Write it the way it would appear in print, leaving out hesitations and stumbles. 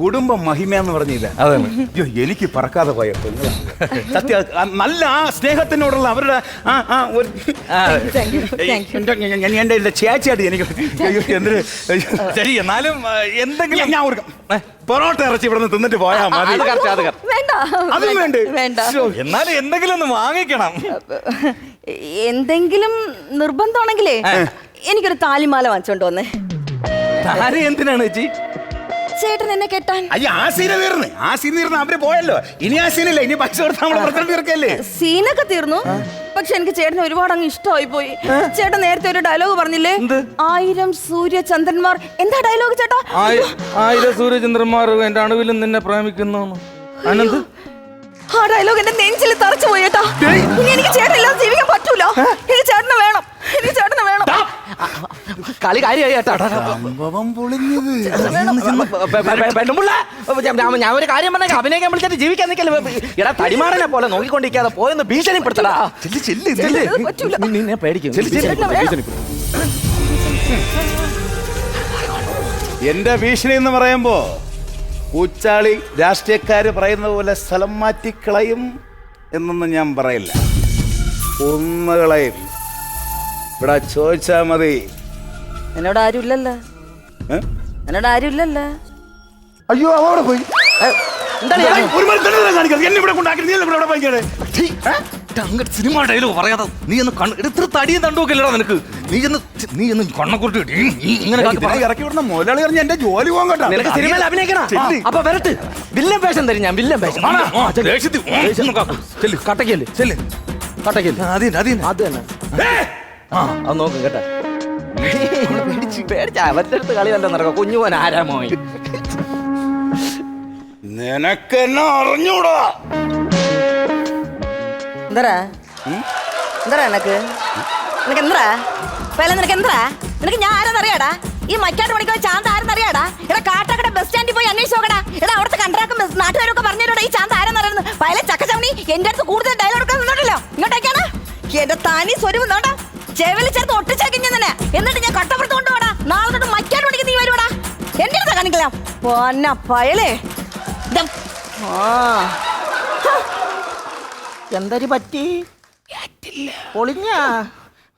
കുടുംബ മഹിമ എന്ന് പറഞ്ഞില്ല. അതാണ്. അയ്യോ എനിക്ക് പറക്കാതെ പോയ സത്യ നല്ല ആ സ്നേഹത്തിനോടുള്ള അവരുടെ എന്റെ ചേച്ചിയായിട്ട് എനിക്ക് എന്തൊരു ശരി. എന്നാലും എന്തെങ്കിലും ഞാൻ ഓർക്കാം. പൊറോട്ട ഇറച്ചി ഇവിടെ നിന്ന് തിന്നിട്ട് പോയാ മതി. അതും വേണ്ട. എന്നാലും എന്തെങ്കിലും ഒന്ന് വാങ്ങിക്കണം. എന്തെങ്കിലും നിർബന്ധമാണെങ്കിലേ എനിക്കൊരു താലിമാല വാങ്ങിച്ചോണ്ട് വന്നേ. താലി എന്തിനാണ് ചേച്ചി? ചേട്ടൻ എന്നെ കെട്ടാൻ. അയ്യോ ആ സീന തീർന്ന് അവര് പോയല്ലോ. ഇനി ആ സീനില്ല. ഇനി പൈസ കൊടുത്താൽ നമ്മളെ പ്രശ്നം തീർക്കല്ലേ. സീനൊക്കെ തീർന്നു. പക്ഷെ എനിക്ക് ചേട്ടന് ഒരുപാട് അങ്ങ് ഇഷ്ടമായി പോയി. ചേട്ടൻ നേരത്തെ ഒരു ഡയലോഗ് പറഞ്ഞില്ലേ, 1000 സൂര്യചന്ദ്രന്മാർ. എന്താ ഡയലോഗ് ചേട്ടാ? 1000 സൂര്യചന്ദ്രന്മാർ എന്റെ അണുവിലും നിന്നെ പ്രേമിക്കുന്നു. അനന്ത് ആ ഡയലോഗ് എന്റെ നെഞ്ചിൽ തറച്ചു പോയി ചേട്ടാ. ഇനി എനിക്ക് ചേട്ടനില്ലാതെ ജീവിക്കാൻ പറ്റൂല. എനിക്ക് ചേട്ടന് വേണം. കളി കാര്യമായി ചേട്ടാ. ഞാൻ ഒരു കാര്യം പറഞ്ഞ അഭിനയിക്കാൻ വിളിച്ചിട്ട് ജീവിക്കാൻ നിൽക്കല്ലേ. എടാ തടിമാടനെ പോലെ നോക്കിക്കൊണ്ടിരിക്കാതെ പോയെന്ന് ഭീഷണിപ്പെടുത്തടാ. നിന്നെ പേടിക്കും. എന്റെ ഭീഷണി എന്ന് പറയുമ്പോ ഊച്ചാളി രാഷ്ട്രീയക്കാര് പറയുന്ന പോലെ സ്ഥലം മാറ്റിക്കളയും എന്നൊന്നും ഞാൻ പറയില്ല. ഒന്നുകളയും. ഇവിടെ ചോദിച്ചാ മതി. എന്നോട് ആരുമില്ലല്ലോ. അയ്യോ അവിടെ പോയി. സിനിമ ഡയലോഗ് പറയാതെ നീ ഒന്ന് എടുത്തിട്ട് തടിയും തണ്ടുവൊക്കെല്ലടാ നിനക്ക്. നീ ഒന്ന് കണ്ണക്കുറിട്ട് ഇങ്ങനെ ഇറക്കി വിടുന്ന മുതലാളി പറഞ്ഞ എന്റെ ജോലി പോകാൻ കേട്ടോ. നിനക്ക് സിനിമയിൽ അഭിനയിക്കണം. അപ്പൊ വരട്ട് വില്ലൻ വേഷം തരും ഞാൻ. വില്ലൻ വേഷം കട്ടക്കല്ലേ അത് തന്നെ. അത് നോക്കും കേട്ടാ. പേടിച്ച അവരുടെ അടുത്ത് കളി വല്ല നടക്കാം. കുഞ്ഞുപോൻ ആരാമോയി. നിനക്കെന്നെ അറിഞ്ഞൂടാ. എന്താ നിനക്ക് എന്താ നിനക്ക് എന്താ? നിനക്ക് ഞാൻ ആരെന്നറിയാടാ? ഈ മറ്റാട്ട് മണിക്കോ ചാന്ത ആരെന്നറിയാടാ? എടാ കാട്ടാക്കട ബസ് സ്റ്റാൻഡിൽ പോയി അന്വേഷിച്ച് നോക്കടാ. എടാ അവിടുത്തെ കണ്ടറാക്കും നാട്ടുകാരൊക്കെ പറഞ്ഞോടാ ഈ ചാന്ത ആരെന്നറിയുന്നത്. പയല ചക്കച്ചവണി എന്റെ അടുത്ത് കൂടുതൽ ഡയലോഗ് എടുക്കാൻ നിന്നോട്ടില്ലോ. ഇങ്ങോട്ടേക്കാണ് എന്റെ തനി സ്വരൂപം നോട്ടാ. ചെവിലി ചേർത്ത് ഒട്ടിച്ചേക്കിഞ്ഞ തന്നെ. എന്നിട്ട് ഞാൻ കട്ടപ്പുറത്ത് കൊണ്ടുപോടാ. നാളെ തൊട്ട് മറ്റാട്ട് മണിക്ക് നീ വരുവാടാ. എന്റെ അടുത്താ കാണിക്കലാം പൊന്ന പയലേ. എന്തരി പറ്റി? പൊളിഞ്ഞ